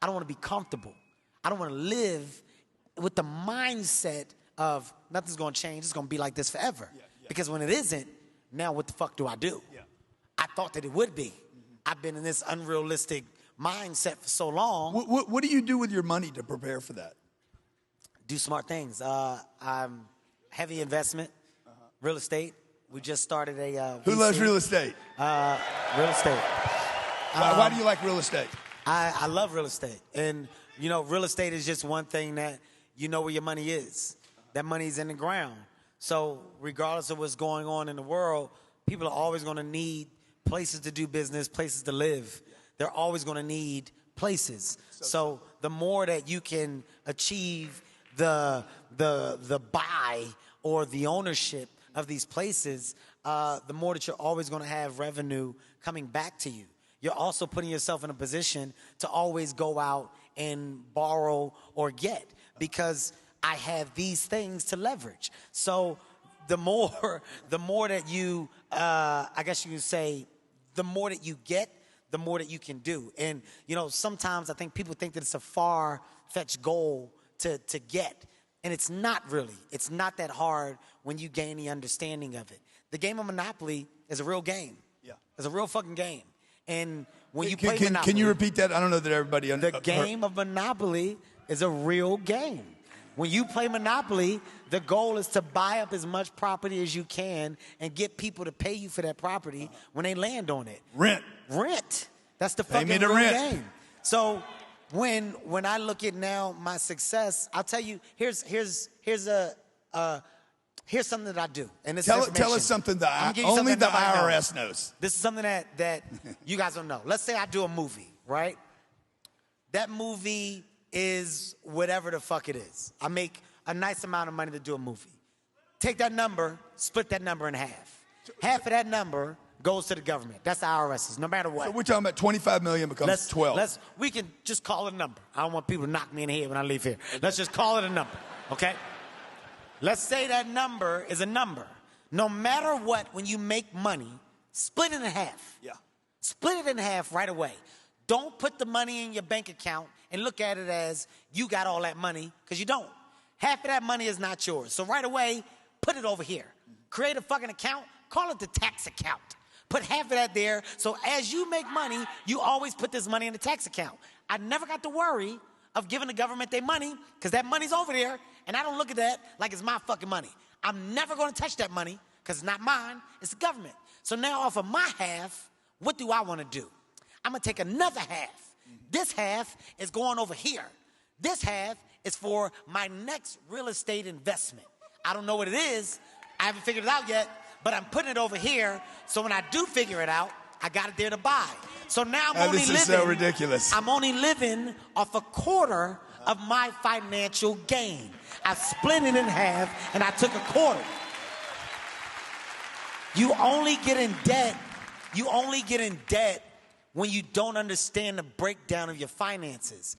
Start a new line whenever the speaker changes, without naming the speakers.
I don't want to be comfortable. I don't want to live with the mindset of nothing's going to change. It's going to be like this forever. Because when it isn't, now what the fuck do I do? I thought that it would be. I've been in this unrealistic mindset for so long.
What do you do with your money to prepare for that?
Do smart things. I'm heavy investment, real estate. We just started a
Who loves real estate?
Real estate.
Why do you like real estate?
I love real estate. And, you know, real estate is just one thing that you know where your money is. That money's in the ground. So regardless of what's going on in the world, people are always going to need places to do business, places to live. They're always going to need places. So the more that you can achieve the buy or the ownership of these places, the more that you're always going to have revenue coming back to you. You're also putting yourself in a position to always go out and borrow or get, because I have these things to leverage. So the more that you, I guess you can say, the more that you get, the more that you can do. And, you know, sometimes I think people think that it's a far-fetched goal to get. And it's not really. It's not that hard when you gain the understanding of it. The game of Monopoly is a real game. Yeah. It's a real fucking game. And when you play Monopoly...
Can you repeat that? I don't know that everybody...
The game of Monopoly is a real game. When you play Monopoly, the goal is to buy up as much property as you can and get people to pay you for that property when they land on it.
Rent.
That's the fucking real game. So when I look at now my success, I'll tell you, here's something that I do. And this
tell us something that only the IRS knows.
This is something that you guys don't know. Let's say I do a movie, right? That movie is whatever the fuck it is. I make a nice amount of money to do a movie. Take that number, split that number in half. Half of that number goes to the government. That's the IRS's, no matter what.
So we're talking about 25 million becomes 12.
We can just call it a number. I don't want people to knock me in the head when I leave here. Let's just call it a number, okay? Let's say that number is a number. No matter what, when you make money, split it in half. Yeah. Split it in half right away. Don't put the money in your bank account and look at it as you got all that money, because you don't. Half of that money is not yours. So right away, put it over here. Create a fucking account. Call it the tax account. Put half of that there, so as you make money, you always put this money in the tax account. I never got to worry of giving the government their money, because that money's over there, and I don't look at that like it's my fucking money. I'm never going to touch that money, because it's not mine, it's the government. So now off of my half, what do I want to do? I'm going to take another half. This half is going over here. This half is for my next real estate investment. I don't know what it is. I haven't figured it out yet, but I'm putting it over here, so when I do figure it out, I got it there to buy. So now
this is so ridiculous.
I'm only living off a quarter of my financial gain. I split it in half, and I took a quarter. You only get in debt. You only get in debt when you don't understand the breakdown of your finances.